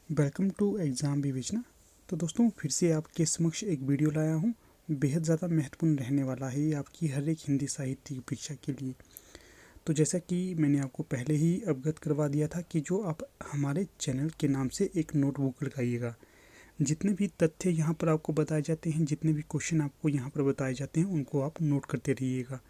Welcome to exam विवेचना। तो दोस्तों फिर से आपके समक्ष एक वीडियो लाया हूँ। बेहद ज़्यादा महत्वपूर्ण रहने वाला है ये आपकी हर एक हिंदी साहित्य की परीक्षा के लिए। तो जैसा कि मैंने आपको पहले ही अवगत करवा दिया था कि जो आप हमारे चैनल के नाम से एक नोटबुक लगाइएगा। जितने भी तथ्य यहाँ पर आपको बताए जाते हैं, जितने भी क्वेश्चन आपको यहाँ पर बताए जाते हैं, उनको आप नोट करते रहिएगा,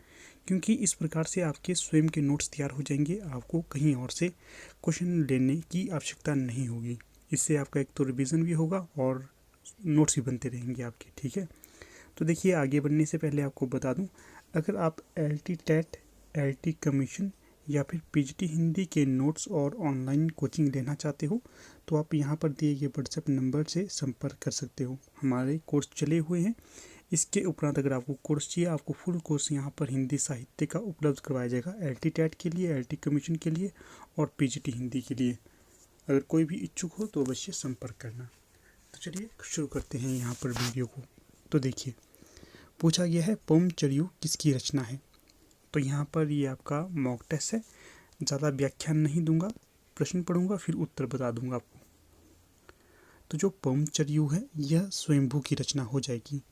क्योंकि इस प्रकार से आपके स्वयं के नोट्स तैयार हो जाएंगे। आपको कहीं और से क्वेश्चन लेने की आवश्यकता नहीं होगी। इससे आपका एक तो रिवीजन भी होगा और नोट्स भी बनते रहेंगे आपके। ठीक है, तो देखिए आगे बढ़ने से पहले आपको बता दूं, अगर आप LT टेट, LT कमीशन या फिर PGT हिंदी के नोट्स और ऑनलाइन कोचिंग लेना चाहते हो तो आप यहाँ पर दिए गए व्हाट्सएप नंबर से संपर्क कर सकते हो। हमारे कोर्स चले हुए हैं। इसके उपरांत अगर आपको कोर्स चाहिए, आपको फुल कोर्स यहाँ पर हिंदी साहित्य का उपलब्ध करवाया जाएगा, LT टेट के लिए, LT कमीशन के लिए और PGT हिंदी के लिए। अगर कोई भी इच्छुक हो तो अवश्य संपर्क करना। तो चलिए शुरू करते हैं यहाँ पर वीडियो को। तो देखिए पूछा गया है पोम चरियू किसकी रचना है। तो यहाँ पर ये आपका मॉक टेस्ट है, ज़्यादा व्याख्यान नहीं दूंगा, प्रश्न पढ़ूंगा फिर उत्तर बता दूंगा आपको। तो जो पोम चरियू है यह स्वयंभू की रचना हो जाएगी,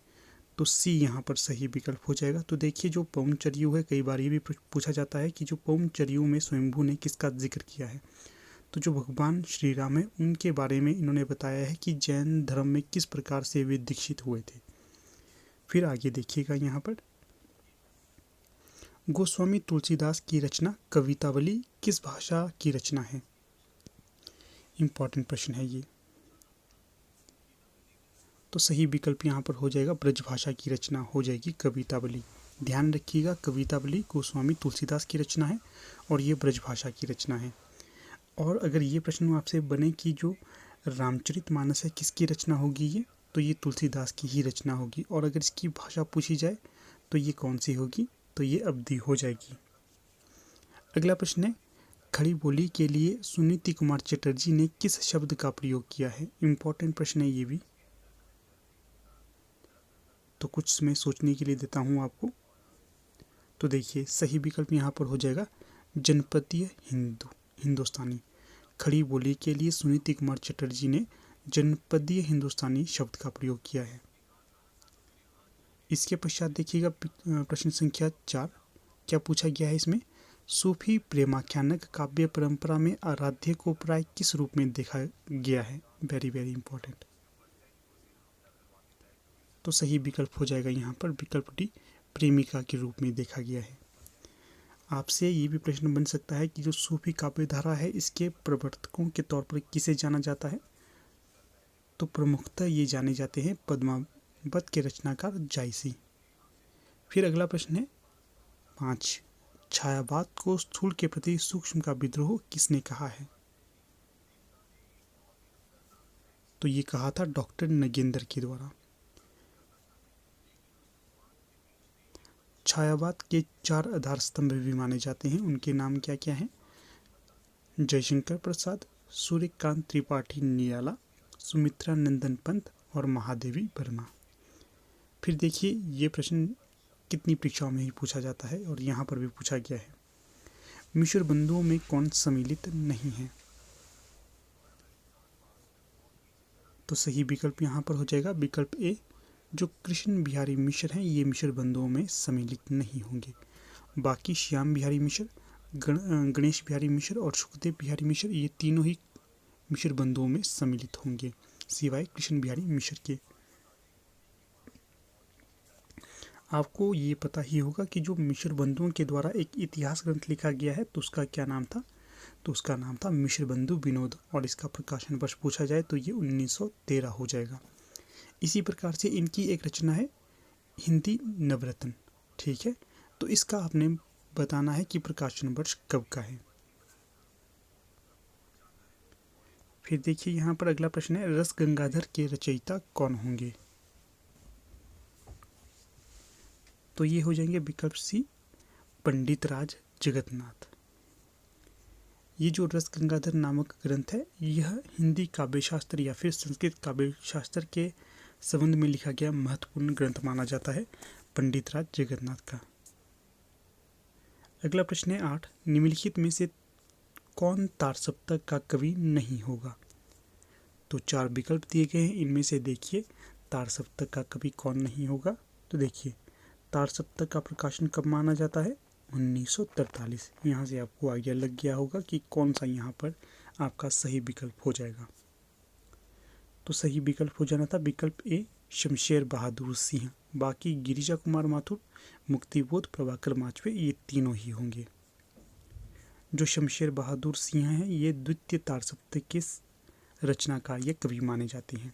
तो सी यहाँ पर सही विकल्प हो जाएगा। तो देखिए जो पोम चरियू है, कई बार ये भी पूछा जाता है कि जो पोम चरियू में स्वयंभू ने किसका जिक्र किया है। तो जो भगवान श्री राम है उनके बारे में इन्होंने बताया है कि जैन धर्म में किस प्रकार से वे दीक्षित हुए थे। फिर आगे देखिएगा यहाँ पर, गोस्वामी तुलसीदास की रचना कवितावली किस भाषा की रचना है। इंपॉर्टेंट प्रश्न है ये। तो सही विकल्प यहाँ पर हो जाएगा ब्रज भाषा की रचना हो जाएगी कवितावली। ध्यान रखिएगा, कवितावली गोस्वामी तुलसीदास की रचना है और ये ब्रज भाषा की रचना है। और अगर ये प्रश्न आपसे बने कि जो रामचरितमानस है किसकी रचना होगी ये, तो ये तुलसीदास की ही रचना होगी। और अगर इसकी भाषा पूछी जाए तो ये कौन सी होगी, तो ये अवधी हो जाएगी। अगला प्रश्न है, खड़ी बोली के लिए सुनीति कुमार चटर्जी ने किस शब्द का प्रयोग किया है। इंपॉर्टेंट प्रश्न है ये भी, तो कुछ समय सोचने के लिए देता हूँ आपको। तो देखिए सही विकल्प यहाँ पर हो जाएगा जनपदीय हिंदुस्तानी। खड़ी बोली के लिए सुनीति कुमार चटर्जी ने जनपदीय हिंदुस्तानी शब्द का प्रयोग किया है। इसके पश्चात देखिएगा प्रश्न संख्या 4, क्या पूछा गया है इसमें, सूफी प्रेमाख्यानक काव्य परंपरा में आराध्य को प्राय किस रूप में देखा गया है। Very very important. तो सही विकल्प हो जाएगा यहाँ पर विकल्प डी, प्रेमिका के रूप में देखा गया है। आपसे ये भी प्रश्न बन सकता है कि जो सूफी काव्य धारा है इसके प्रवर्तकों के तौर पर किसे जाना जाता है। तो प्रमुखतः ये जाने जाते हैं पद्मावत के रचनाकार जायसी। फिर अगला प्रश्न है 5, छायावाद को स्थूल के प्रति सूक्ष्म का विद्रोह किसने कहा है। तो ये कहा था डॉक्टर नगेंद्र के द्वारा। छायावाद के 4 आधार स्तंभ भी माने जाते हैं, उनके नाम क्या क्या हैं, जयशंकर प्रसाद, सूर्यकांत त्रिपाठी निराला, सुमित्रा नंदन पंत और महादेवी वर्मा। फिर देखिए ये प्रश्न कितनी परीक्षाओं में ही पूछा जाता है और यहाँ पर भी पूछा गया है, मिश्र बंधुओं में कौन सम्मिलित नहीं है। तो सही विकल्प यहाँ पर हो जाएगा विकल्प ए, जो कृष्ण बिहारी मिश्र हैं ये मिश्र बंधुओं में सम्मिलित नहीं होंगे। बाकी श्याम बिहारी मिश्र, गणेश बिहारी मिश्र और सुखदेव बिहारी मिश्र ये तीनों ही मिश्र बंधुओं में सम्मिलित होंगे, सिवाय कृष्ण बिहारी मिश्र के। आपको ये पता ही होगा कि जो मिश्र बंधुओं के द्वारा एक इतिहास ग्रंथ लिखा गया है तो उसका क्या नाम था, तो उसका नाम था मिश्र बंधु विनोद, और इसका प्रकाशन वर्ष पूछा जाए तो ये 1913 हो जाएगा। इसी प्रकार से इनकी एक रचना है हिंदी नवरत्न। ठीक है, तो इसका आपने बताना है कि प्रकाशन वर्ष कब का है। फिर देखिए यहाँ पर अगला प्रश्न है, रस गंगाधर के रचयिता कौन होंगे। तो ये हो जाएंगे विकल्प सी, पंडित राज जगन्नाथ। ये जो रस गंगाधर नामक ग्रंथ है यह हिंदी काव्य शास्त्र या फिर संस्कृत काव्य शास्त्र के संबंध में लिखा गया महत्वपूर्ण ग्रंथ माना जाता है पंडित राज जगन्नाथ का। अगला प्रश्न है 8, निम्नलिखित में से कौन तार सप्तक का कवि नहीं होगा। तो 4 विकल्प दिए गए हैं, इनमें से देखिए तार सप्तक का कवि कौन नहीं होगा। तो देखिए तार सप्तक का प्रकाशन कब माना जाता है, 1943। यहाँ से आपको आइडिया लग गया होगा कि कौन सा यहाँ पर आपका सही विकल्प हो जाएगा। तो सही विकल्प हो जाना था विकल्प ए शमशेर बहादुर सिंह। बाकी गिरिजा कुमार माथुर, मुक्तिबोध, प्रभाकर माचवे, ये तीनों ही होंगे। जो शमशेर बहादुर सिंह हैं ये द्वितीय तार सप्तक के रचनाकार या कवि माने जाते हैं।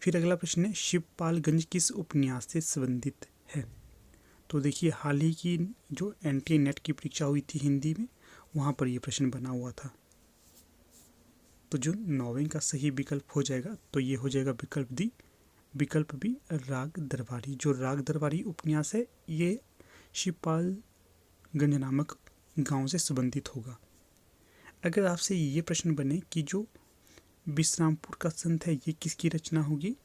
फिर अगला प्रश्न है शिवपालगंज किस उपन्यास से संबंधित है। तो देखिए हाल ही की जो एनटीए नेट की परीक्षा हुई थी हिंदी में, वहाँ पर ये प्रश्न बना हुआ था। तो जो 9वें का सही विकल्प हो जाएगा तो ये हो जाएगा विकल्प डी, विकल्प बी राग दरबारी। जो राग दरबारी उपन्यास है ये शिवपालगंज नामक गांव से संबंधित होगा। अगर आपसे ये प्रश्न बने कि जो विश्रामपुर का संत है ये किसकी रचना होगी,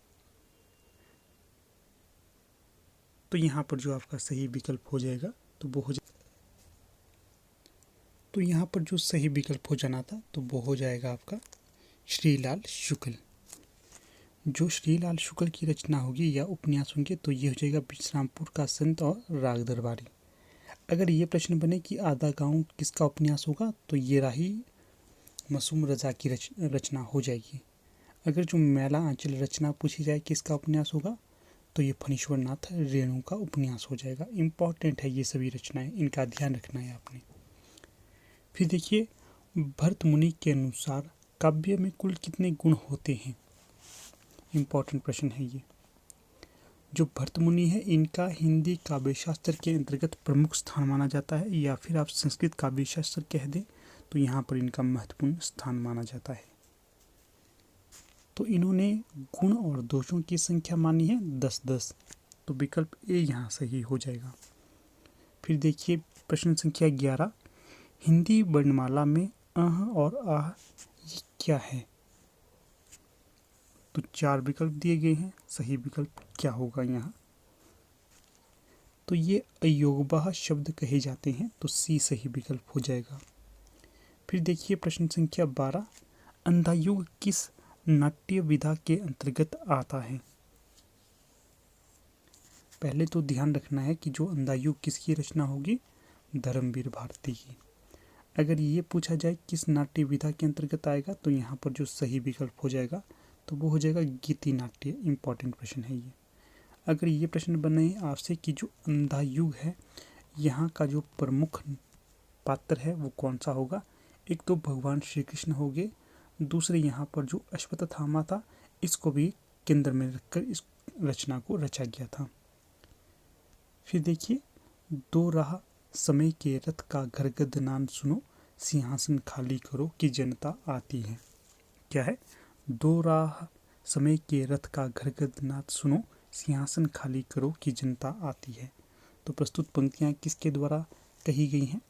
तो यहाँ पर जो आपका सही विकल्प हो जाएगा तो वो हो जाएगा, तो यहाँ पर जो सही विकल्प हो जाना था तो वो हो जाएगा आपका श्रीलाल शुक्ल। जो श्रीलाल शुक्ल की रचना होगी या उपन्यास होंगे तो ये हो जाएगा विश्रामपुर का संत और राग दरबारी। अगर ये प्रश्न बने कि आधा गांव किसका उपन्यास होगा तो ये राही मासूम रजा की रचना हो जाएगी। अगर जो मैला आंचल रचना पूछी जाए किसका उपन्यास होगा तो ये फणीश्वर नाथ रेणु का उपन्यास हो जाएगा। इम्पॉर्टेंट है ये सभी रचनाएं, इनका ध्यान रखना है आपने। फिर देखिए भरत मुनि के अनुसार काव्य में कुल कितने गुण होते हैं। इम्पॉर्टेंट प्रश्न है ये। जो भरत मुनि है इनका हिंदी काव्य शास्त्र के अंतर्गत प्रमुख स्थान माना जाता है, या फिर आप संस्कृत काव्य शास्त्र कह दें तो यहाँ पर इनका महत्वपूर्ण स्थान माना जाता है। तो इन्होंने गुण और दोषों की संख्या मानी है 10-10, तो विकल्प ए यहाँ सही हो जाएगा। फिर देखिए प्रश्न संख्या 11, हिंदी वर्णमाला में अह और आह ये क्या है। तो 4 विकल्प दिए गए हैं, सही विकल्प क्या होगा यहाँ, तो ये अयोगवाह शब्द कहे जाते हैं, तो सी सही विकल्प हो जाएगा। फिर देखिए प्रश्न संख्या 12, अंधायुग किस नाट्य विधा के अंतर्गत आता है। पहले तो ध्यान रखना है कि जो अंधायुग किसकी रचना होगी, धर्मवीर भारती की। अगर ये पूछा जाए किस नाट्य विधा के अंतर्गत आएगा तो यहाँ पर जो सही विकल्प हो जाएगा तो वो हो जाएगा गीति नाट्य। इम्पॉर्टेंट प्रश्न है ये। अगर ये प्रश्न बने आपसे कि जो अंधायुग है यहाँ का जो प्रमुख पात्र है वो कौन सा होगा, एक तो भगवान श्री कृष्ण हो गए, दूसरे यहाँ पर जो अश्वत्थामा था इसको भी केंद्र में रखकर इस रचना को रचा गया था। फिर देखिए दो राह समय के रथ का घर गदनान सुनो, सिंहासन खाली करो कि जनता आती है। क्या है, दो राह समय के रथ का घर गदनाद सुनो, सिंहासन खाली करो कि जनता आती है। तो प्रस्तुत पंक्तियां किसके द्वारा कही गई हैं,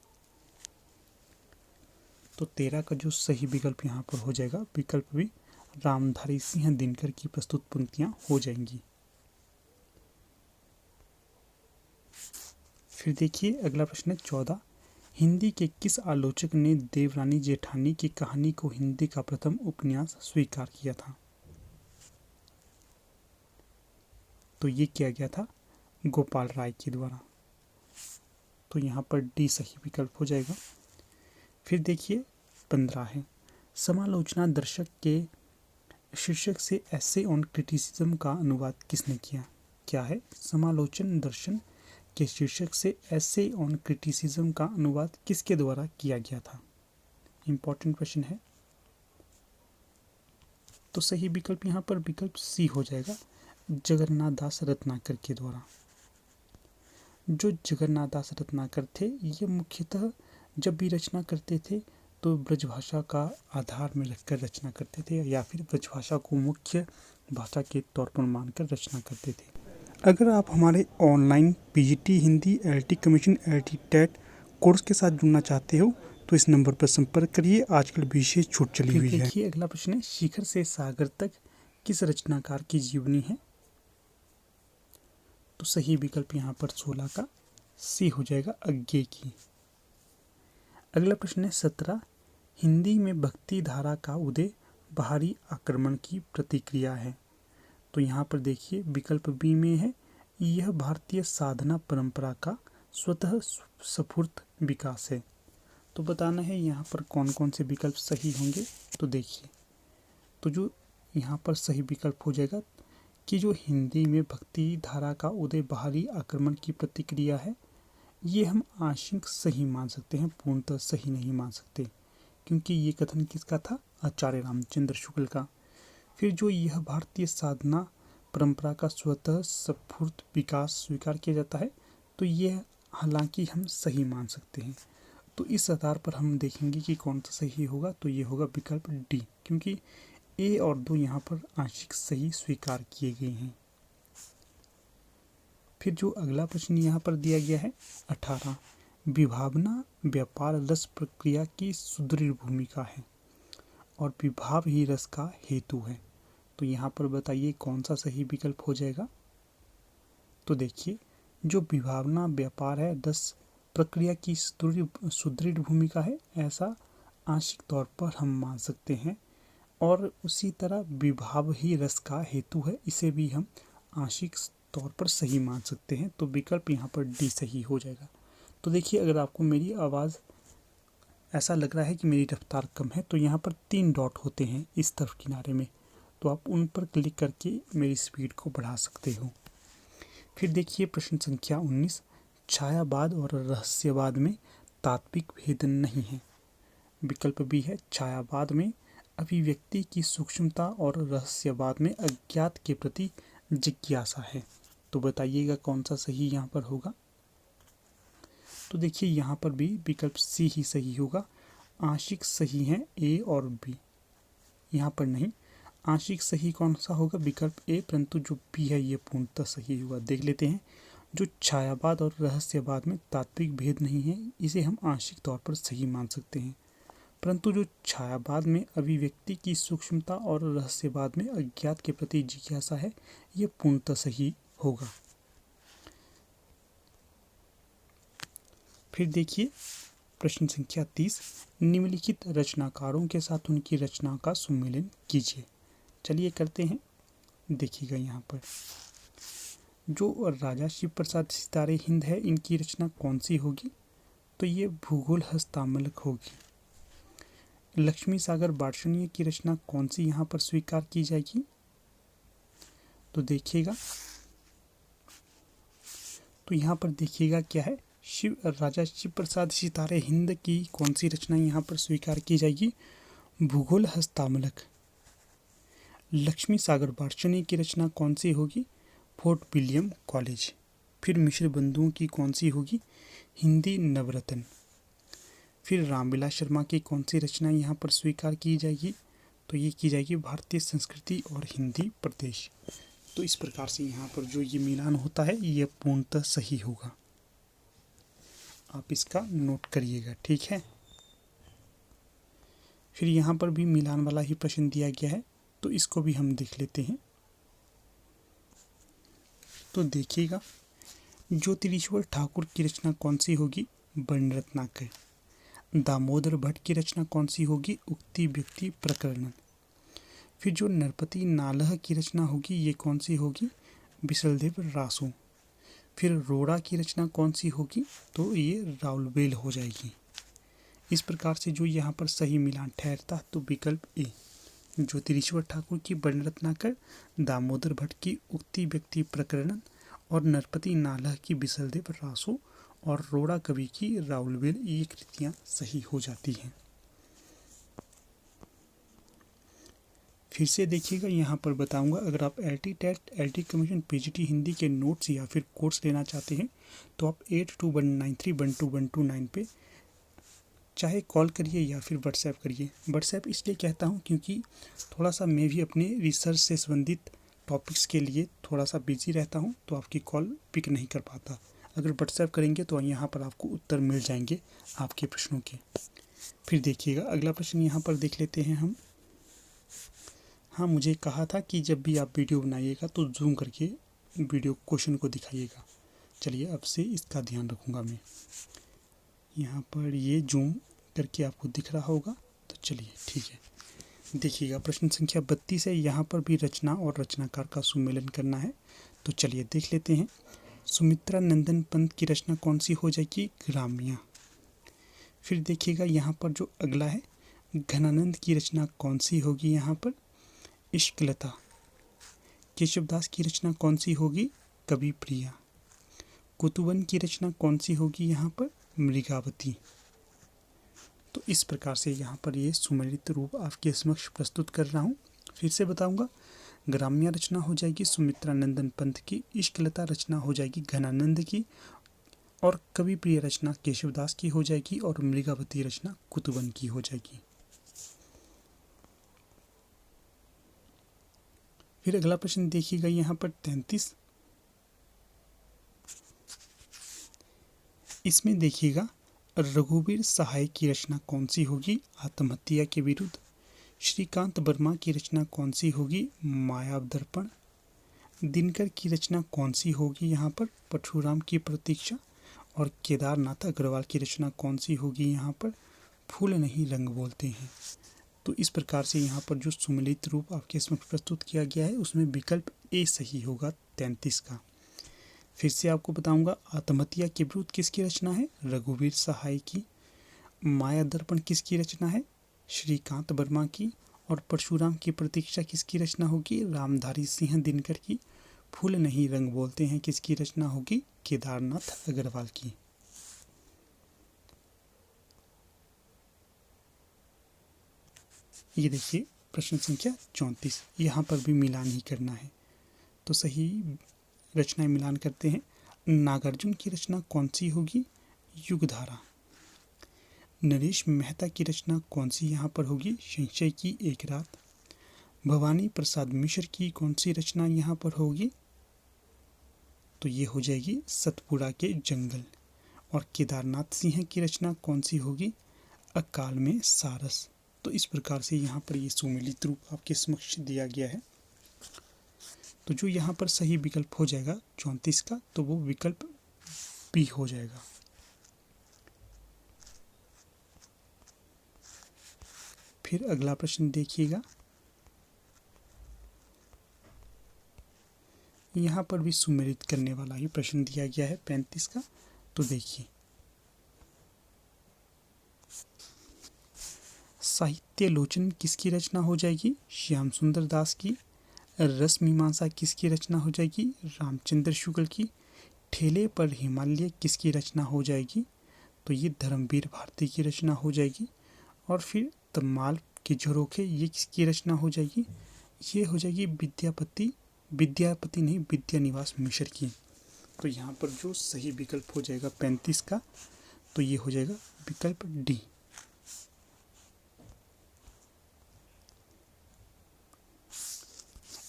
तो 13 का जो सही विकल्प यहाँ पर हो जाएगा विकल्प भी रामधारी सिंह दिनकर की प्रस्तुत पंक्तियां हो जाएंगी। फिर देखिए अगला प्रश्न है 14, हिंदी के किस आलोचक ने देवरानी जेठानी की कहानी को हिंदी का प्रथम उपन्यास स्वीकार किया था। तो ये किया गया था गोपाल राय के द्वारा, तो यहाँ पर डी सही विकल्प हो जाएगा। फिर देखिए 15 है, समालोचना दर्शक के शीर्षक से एसे ऑन क्रिटिसिज्म का अनुवाद किसने किया। क्या है, समालोचन दर्शन के शीर्षक से एसे ऑन क्रिटिसिज्म का अनुवाद किसके द्वारा किया गया था। इम्पॉर्टेंट प्रश्न है, तो सही विकल्प यहाँ पर विकल्प सी हो जाएगा, जगन्नाथ दास रत्नाकर के द्वारा। जो जगन्नाथ दास रत्नाकर थे ये मुख्यतः जब भी रचना करते थे तो ब्रजभाषा का आधार में रखकर रचना करते थे, या फिर ब्रजभाषा को मुख्य भाषा के तौर पर मानकर रचना करते थे। अगर आप हमारे online PGT Hindi LT commission LT TET course के साथ जुड़ना चाहते हो तो इस नंबर पर संपर्क करिए, आजकल विशेष छूट चली हुई है। देखिए अगला प्रश्न है, शिखर से सागर तक किस रचनाकार की जीवनी है। तो सही विकल्प यहाँ पर 16 का सी हो जाएगा, अज्ञे की। अगला प्रश्न है 17, हिंदी में भक्ति धारा का उदय बाहरी आक्रमण की प्रतिक्रिया है। तो यहाँ पर देखिए विकल्प बी में है, यह भारतीय साधना परंपरा का स्वतः स्फूर्त विकास है। तो बताना है यहाँ पर कौन कौन से विकल्प सही होंगे। तो देखिए, तो जो यहाँ पर सही विकल्प हो जाएगा कि जो हिंदी में भक्ति धारा का उदय बाहरी आक्रमण की प्रतिक्रिया है, ये हम आंशिक सही मान सकते हैं, पूर्णतः सही नहीं मान सकते, क्योंकि ये कथन किसका था? आचार्य रामचंद्र शुक्ल का। फिर जो यह भारतीय साधना परंपरा का स्वतः स्फूर्त विकास स्वीकार किया जाता है, तो यह हालांकि हम सही मान सकते हैं। तो इस आधार पर हम देखेंगे कि कौन सा सही होगा। तो ये होगा विकल्प डी, क्योंकि ए और दो यहाँ पर आंशिक सही स्वीकार किए गए हैं। फिर जो अगला प्रश्न यहाँ पर दिया गया है 18, विभावना व्यापार रस प्रक्रिया की सुदृढ़ भूमिका है और विभाव ही रस का हेतु है। तो यहाँ पर बताइए कौन सा सही विकल्प हो जाएगा। तो देखिए, जो विभावना व्यापार है रस प्रक्रिया की सुदृढ़ भूमिका है, ऐसा आंशिक तौर पर हम मान सकते हैं। और उसी तरह विभाव ही रस का हेतु है, इसे भी हम आंशिक तौर पर सही मान सकते हैं। तो विकल्प यहाँ पर डी सही हो जाएगा। तो देखिए, अगर आपको मेरी आवाज़ ऐसा लग रहा है कि मेरी रफ्तार कम है, तो यहाँ पर 3 डॉट होते हैं इस तरफ किनारे में, तो आप उन पर क्लिक करके मेरी स्पीड को बढ़ा सकते हो। फिर देखिए प्रश्न संख्या 19, छायावाद और रहस्यवाद में तात्विक भेद नहीं है। विकल्प बी है, छायावाद में अभिव्यक्ति की सूक्ष्मता और रहस्यवाद में अज्ञात के प्रति जिज्ञासा है। तो बताइएगा कौन सा सही यहाँ पर होगा। तो देखिए, यहाँ पर भी विकल्प सी ही सही होगा। आंशिक सही हैं ए और बी, यहाँ पर नहीं। आंशिक सही कौन सा होगा? विकल्प ए, परंतु जो बी है ये पूर्णतः सही होगा। देख लेते हैं, जो छायावाद और रहस्यवाद में तात्विक भेद नहीं है, इसे हम आंशिक तौर पर सही मान सकते हैं, परंतु जो छायावाद में अभिव्यक्ति की सूक्ष्मता और रहस्यवाद में अज्ञात के प्रति जिज्ञासा है, ये पूर्णतः सही होगा। फिर देखिए प्रश्न संख्या 30, निम्नलिखित रचनाकारों के साथ उनकी रचना का सुमेलन कीजिए। चलिए करते हैं। देखिएगा यहाँ पर जो राजा शिव प्रसाद सितारे हिंद है, इनकी रचना कौन सी होगी? तो ये भूगोल हस्तामलक होगी। लक्ष्मी सागर बार्षणीय की रचना कौन सी यहाँ पर स्वीकार की जाएगी? तो देखिएगा, तो यहाँ पर देखिएगा क्या है, राजा शिव प्रसाद सितारे हिंद की कौन सी रचना यहाँ पर स्वीकार की जाएगी? भूगोल हस्तामलक। लक्ष्मी सागर बार्षणीय की रचना कौन सी होगी? Fort William college. फिर मिश्र बंधुओं की कौन सी होगी? हिंदी नवरत्न। फिर रामविलास शर्मा की कौन सी रचना यहाँ पर स्वीकार की जाएगी? तो ये की जाएगी भारतीय संस्कृति और हिंदी प्रदेश। तो इस प्रकार से यहाँ पर जो ये मिलान होता है ये पूर्णतः सही होगा। आप इसका नोट करिएगा, ठीक है। फिर यहाँ पर भी मिलान वाला ही प्रश्न दिया गया है, तो इसको भी हम देख लेते हैं। तो देखिएगा, ज्योतिरीश्वर ठाकुर की रचना कौन सी होगी? वर्णरत्नाकर। दामोदर भट्ट की रचना कौन सी होगी? उक्ति व्यक्ति प्रकरण। फिर जो नरपति नालह की रचना होगी ये कौन सी होगी? बिसलदेव रासो। फिर रोड़ा की रचना कौन सी होगी? तो ये राउलवेल हो जाएगी। इस प्रकार से जो यहाँ पर सही मिलान ठहरता तो विकल्प ए, ज्योतिरीश्वर ठाकुर की वर्णरत्नाकर, दामोदर भट्ट की उक्ति व्यक्ति प्रकरण और नरपति नालह की बिसलदेव रासो और रोड़ा कवि की राउलवेल, ये कृतियाँ सही हो जाती हैं। फिर से देखिएगा, यहाँ पर बताऊंगा, अगर आप LT TET, LT commission, PGT Hindi के नोट्स या फिर कोर्स लेना चाहते हैं तो आप 8219312129 पे चाहे कॉल करिए या फिर व्हाट्सएप करिए। व्हाट्सएप इसलिए कहता हूँ क्योंकि थोड़ा सा मैं भी अपने रिसर्च से संबंधित टॉपिक्स के लिए थोड़ा सा बिजी रहता हूँ, तो आपकी कॉल पिक नहीं कर पाता। अगर व्हाट्सएप करेंगे तो यहाँ पर आपको उत्तर मिल जाएंगे आपके प्रश्नों के। फिर देखिएगा अगला प्रश्न यहाँ पर देख लेते हैं हम। हाँ, मुझे कहा था कि जब भी आप वीडियो बनाइएगा तो जूम करके वीडियो क्वेश्चन को दिखाइएगा। चलिए, अब से इसका ध्यान रखूँगा मैं। यहाँ पर ये जूम करके आपको दिख रहा होगा, तो चलिए ठीक है। देखिएगा प्रश्न संख्या 32 है, यहाँ पर भी रचना और रचनाकार का सुमेलन करना है। तो चलिए देख लेते हैं। सुमित्रा नंदन पंत की रचना कौन सी हो जाएगी? ग्राम्य। फिर देखिएगा यहाँ पर जो अगला है, घनानंद की रचना कौन सी होगी? यहाँ पर इश्कलता। केशवदास की रचना कौन सी होगी? कवि प्रिया। कुतुबन की रचना कौन सी होगी? यहाँ पर मृगावती। तो इस प्रकार से यहाँ पर ये सुमेलित रूप आपके समक्ष प्रस्तुत कर रहा हूँ। फिर से बताऊंगा, ग्राम्य रचना हो जाएगी सुमित्रा नंदन पंत की, इश्कलता रचना हो जाएगी घनानंद की, और कवि प्रिय रचना केशवदास की हो जाएगी, और मृगावती रचना कुतुबन की हो जाएगी। फिर अगला प्रश्न देखिएगा यहाँ पर 33। इसमें देखिएगा रघुवीर सहाय की रचना कौन सी होगी? आत्महत्या के विरुद्ध। श्रीकांत वर्मा की रचना कौन सी होगी? मायादर्पण। दिनकर की रचना कौन सी होगी? यहाँ पर परशुराम की प्रतीक्षा। और केदारनाथ अग्रवाल की रचना कौन सी होगी? यहाँ पर फूल नहीं रंग बोलते हैं। तो इस प्रकार से यहाँ पर जो सुमेलित रूप आपके समक्ष प्रस्तुत किया गया है उसमें विकल्प ए सही होगा 33 का। फिर से आपको बताऊंगा, आत्महत्या के विरुद्ध किसकी रचना है? रघुवीर सहाय की। मायादर्पण किसकी रचना है? श्रीकांत वर्मा की। और परशुराम की प्रतीक्षा किसकी रचना होगी? रामधारी सिंह दिनकर की। फूल नहीं रंग बोलते हैं किसकी रचना होगी? केदारनाथ अग्रवाल की। ये देखिए प्रश्न संख्या 34, यहाँ पर भी मिलान ही करना है। तो सही रचनाएं मिलान करते हैं। नागार्जुन की रचना कौन सी होगी? युगधारा। नरेश मेहता की रचना कौन सी यहाँ पर होगी? संशय की एक रात। भवानी प्रसाद मिश्र की कौन सी रचना यहाँ पर होगी? तो ये हो जाएगी सतपुड़ा के जंगल। और केदारनाथ सिंह की रचना कौन सी होगी? अकाल में सारस। तो इस प्रकार से यहाँ पर ये सुमेलित रूप आपके समक्ष दिया गया है। तो जो यहाँ पर सही विकल्प हो जाएगा 34 का, तो वो विकल्प बी हो जाएगा। फिर अगला प्रश्न देखिएगा, यहाँ पर भी सुमेलित करने वाला ही प्रश्न दिया गया है 35 का। तो देखिए, साहित्य लोचन किसकी रचना हो जाएगी? श्याम सुंदर दास की। रस मीमांसा किसकी रचना हो जाएगी? रामचंद्र शुक्ल की। ठेले पर हिमालय किसकी रचना हो जाएगी? तो ये धर्मवीर भारती की रचना हो जाएगी। और फिर तमाल के झरोखे ये किसकी रचना हो जाएगी? ये हो जाएगी विद्यापति नहीं, विद्यानिवास मिश्र की। तो यहाँ पर जो सही विकल्प हो जाएगा 35 का, तो ये हो जाएगा विकल्प डी।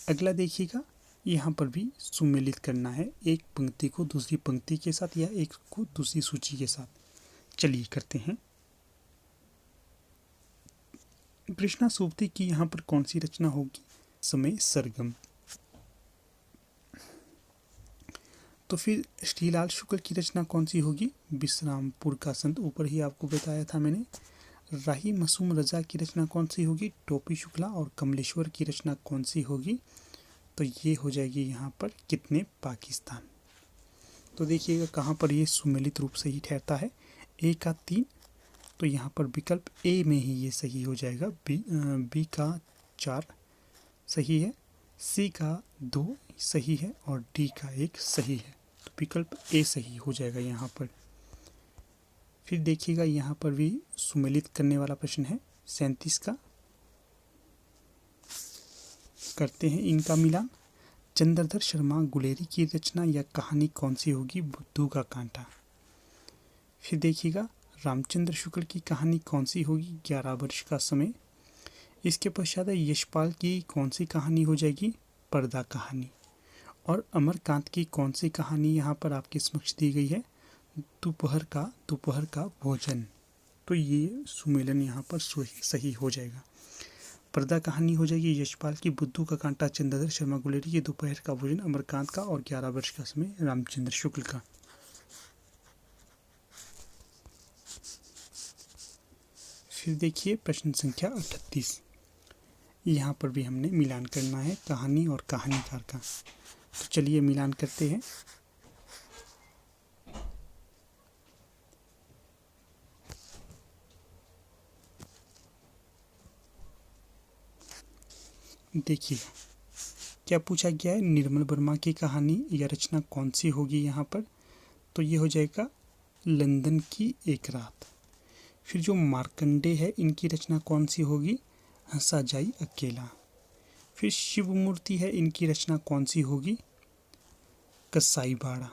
अगला देखिएगा, यहाँ पर भी सुमेलित करना है, एक पंक्ति को दूसरी पंक्ति के साथ या एक को दूसरी सूची के साथ। चलिए करते हैं। कृष्णा सोबती की यहाँ पर कौन सी रचना होगी? समय सरगम। तो फिर श्रीलाल शुक्ल की रचना कौन सी होगी? विश्रामपुर का संत, ऊपर ही आपको बताया था मैंने। राही मासूम रजा की रचना कौन सी होगी? टोपी शुक्ला। और कमलेश्वर की रचना कौन सी होगी? तो ये हो जाएगी यहाँ पर कितने पाकिस्तान। तो देखिएगा कहाँ पर ये सुमेलित रूप से ही ठहरता है। ए का 3, तो यहाँ पर विकल्प ए में ही ये सही हो जाएगा। बी का 4 सही है, सी का 2 सही है, और डी का 1 सही है। तो विकल्प ए सही हो जाएगा यहाँ पर। फिर देखिएगा यहाँ पर भी सुमेलित करने वाला प्रश्न है 37 का। करते हैं इनका मिलान। चंद्रधर शर्मा गुलेरी की रचना या कहानी कौन सी होगी? बुद्धू का कांटा। फिर देखिएगा रामचंद्र शुक्ल की कहानी कौन सी होगी? 11 वर्ष का समय। इसके पश्चात यशपाल की कौन सी कहानी हो जाएगी? पर्दा कहानी। और अमरकांत की कौन सी कहानी यहाँ पर आपके समक्ष दी गई है? दोपहर का भोजन। तो ये सुमेलन यहाँ पर सही हो जाएगा। पर्दा कहानी हो जाएगी यशपाल की, बुद्धू का कांटा चंद्रधर शर्मा गुलेरी की, दोपहर का भोजन अमरकांत का, और 11 वर्ष का समय रामचंद्र शुक्ल का। फिर देखिए प्रश्न संख्या 38। यहाँ पर भी हमने मिलान करना है कहानी और कहानीकार का। तो चलिए मिलान करते हैं। देखिए क्या पूछा गया है, निर्मल वर्मा की कहानी या रचना कौन सी होगी यहाँ पर। तो ये हो जाएगा लंदन की एक रात। फिर जो मार्कंडे है इनकी रचना कौन सी होगी, हंसा जाई अकेला। फिर शिव मूर्ति है, इनकी रचना कौन सी होगी, कसाई बाड़ा।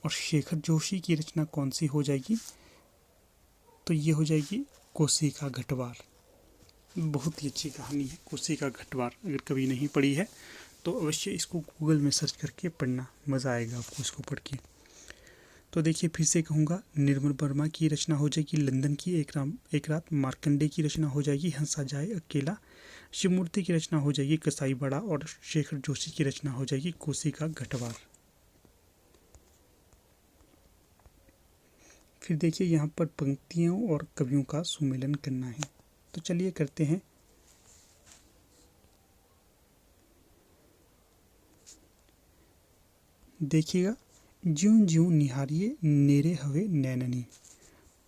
और शेखर जोशी की रचना कौन सी हो जाएगी, तो ये हो जाएगी कोसी का घटवार। बहुत ही अच्छी कहानी है कोसी का घटवार। अगर कभी नहीं पढ़ी है तो अवश्य इसको गूगल में सर्च करके पढ़ना, मज़ा आएगा आपको इसको पढ़ के। तो देखिए फिर से कहूँगा, निर्मल वर्मा की रचना हो जाएगी लंदन की एक रात। मार्कंडे की रचना हो जाएगी हंसा जाए अकेला। शिवमूर्ति की रचना हो जाएगी कसाई बड़ा। और शेखर जोशी की रचना हो जाएगी कोसी का घटवार। फिर देखिए यहाँ पर पंक्तियों और कवियों का सुमेलन करना है। तो चलिए करते हैं। देखिएगा, ज्यों ज्यों निहारिए नेरे हवे नैननी।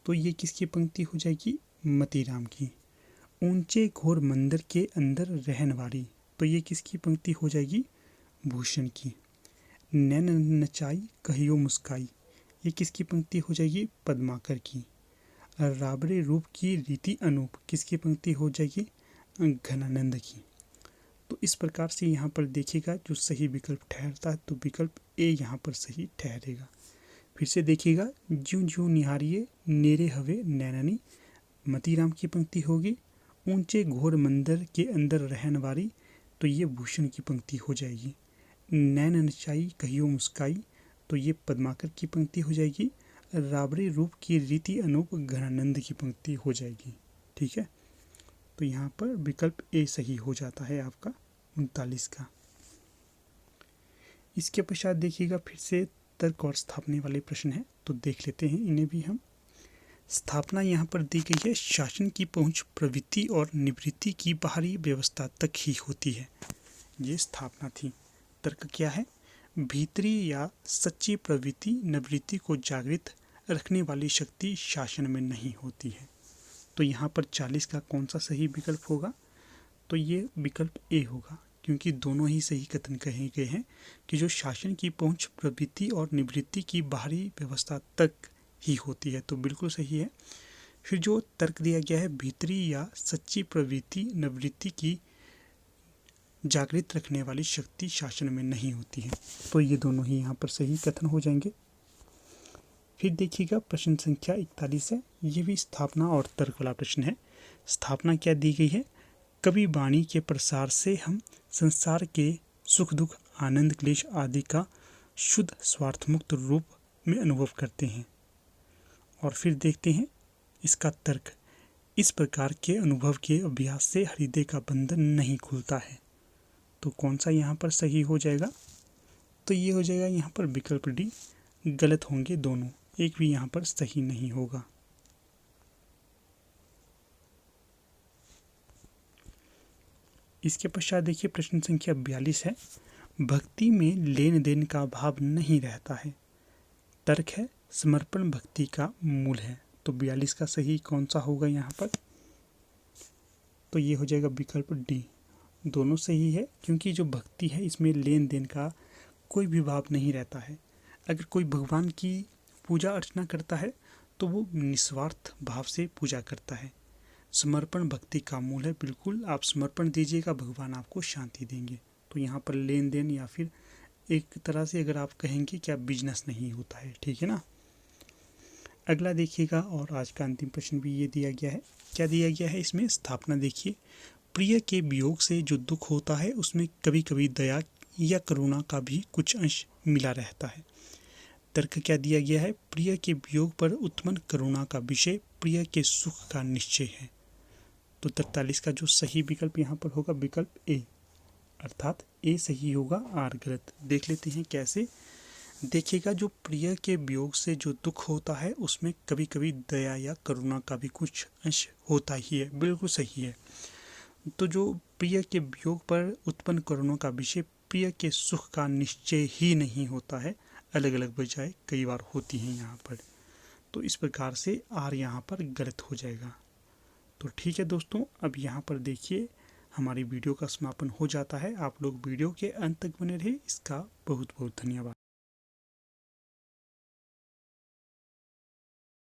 तो ये किसकी पंक्ति हो जाएगी, मतीराम की। ऊंचे घोर मंदिर के अंदर रहन वाली। तो ये किसकी पंक्ति हो जाएगी, भूषण की। नैन नचाई कहियो मुस्काई। ये किसकी पंक्ति हो जाएगी, पद्माकर की। राबरे रूप की रीति अनूप, किसकी पंक्ति हो जाएगी, घनानंद की। तो इस प्रकार से यहाँ पर देखिएगा जो सही विकल्प ठहरता है तो विकल्प ए यहाँ पर सही ठहरेगा। फिर से देखिएगा, ज्यों ज्यों निहारिए नेरे हवे नैननी, मतीराम की पंक्ति होगी। ऊंचे घोर मंदिर के अंदर रहन वाली, तो ये भूषण की पंक्ति हो जाएगी। नैन नचाई कहियो मुस्काई, तो ये पद्माकर की पंक्ति हो जाएगी। राबरे रूप की रीति अनूप घनानंद की पंक्ति हो जाएगी। ठीक है, तो यहाँ पर विकल्प ए सही हो जाता है आपका 39 का। इसके पश्चात देखिएगा फिर से तर्क और स्थापना वाले प्रश्न हैं, तो देख लेते हैं इन्हें भी हम। स्थापना यहाँ पर दी गई है, शासन की पहुंच प्रवृत्ति और निवृत्ति की बाहरी व्यवस्था तक ही होती है। ये स्थापना थी। तर्क क्या है, भीतरी या सच्ची प्रवृत्ति निवृत्ति को जागृत रखने वाली शक्ति शासन में नहीं होती है। तो यहाँ पर 40 का कौन सा सही विकल्प होगा, तो ये विकल्प ए होगा, क्योंकि दोनों ही सही कथन कहे गए हैं कि जो शासन की पहुंच प्रवृत्ति और निवृत्ति की बाहरी व्यवस्था तक ही होती है, तो बिल्कुल सही है। फिर जो तर्क दिया गया है, भीतरी या सच्ची प्रवृत्ति निवृत्ति की जागृत रखने वाली शक्ति शासन में नहीं होती है, तो ये दोनों ही यहाँ पर सही कथन हो जाएंगे। फिर देखिएगा प्रश्न संख्या 41 है, ये भी स्थापना और तर्क वाला प्रश्न है। स्थापना क्या दी गई है, कवि वाणी के प्रसार से हम संसार के सुख दुख आनंद क्लेश आदि का शुद्ध स्वार्थमुक्त रूप में अनुभव करते हैं। और फिर देखते हैं इसका तर्क, इस प्रकार के अनुभव के अभ्यास से हृदय का बंधन नहीं खुलता है। तो कौन सा यहाँ पर सही हो जाएगा, तो ये हो जाएगा यहाँ पर विकल्प डी। गलत होंगे दोनों, एक भी यहाँ पर सही नहीं होगा। इसके पश्चात देखिए प्रश्न संख्या 42 है, भक्ति में लेन देन का भाव नहीं रहता है। तर्क है, समर्पण भक्ति का मूल है। तो 42 का सही कौन सा होगा यहाँ पर, तो ये हो जाएगा विकल्प डी। दोनों सही है, क्योंकि जो भक्ति है इसमें लेन देन का कोई भी भाव नहीं रहता है। अगर कोई भगवान की पूजा अर्चना करता है तो वो निस्वार्थ भाव से पूजा करता है। समर्पण भक्ति का मूल है, बिल्कुल आप समर्पण दीजिएगा, भगवान आपको शांति देंगे। तो यहाँ पर लेन देन या फिर एक तरह से अगर आप कहेंगे क्या बिजनेस नहीं होता है, ठीक है ना। अगला देखिएगा, और आज का अंतिम प्रश्न भी ये दिया गया है। क्या दिया गया है इसमें, स्थापना देखिए, प्रिय के वियोग से जो दुख होता है उसमें कभी कभी दया या करुणा का भी कुछ अंश मिला रहता है। तर्क क्या दिया गया है, प्रिय के वियोग पर उत्पन्न करुणा का विषय प्रिय के सुख का निश्चय है। तो 43 का जो सही विकल्प यहाँ पर होगा विकल्प ए, अर्थात ए सही होगा, आर गलत। देख लेते हैं कैसे। देखिएगा, जो प्रिय के वियोग से जो दुख होता है उसमें कभी कभी दया या करुणा का भी कुछ अंश होता ही है, बिल्कुल सही है। तो जो प्रिय के वियोग पर उत्पन्न करुणों का विषय प्रिय के सुख का निश्चय ही नहीं होता है, अलग अलग बजाय कई बार होती हैं यहाँ पर। तो इस प्रकार से आर यहाँ पर गलत हो जाएगा। तो ठीक है दोस्तों, अब यहाँ पर देखिए हमारी वीडियो का समापन हो जाता है। आप लोग वीडियो के अंत तक बने रहे, इसका बहुत बहुत धन्यवाद।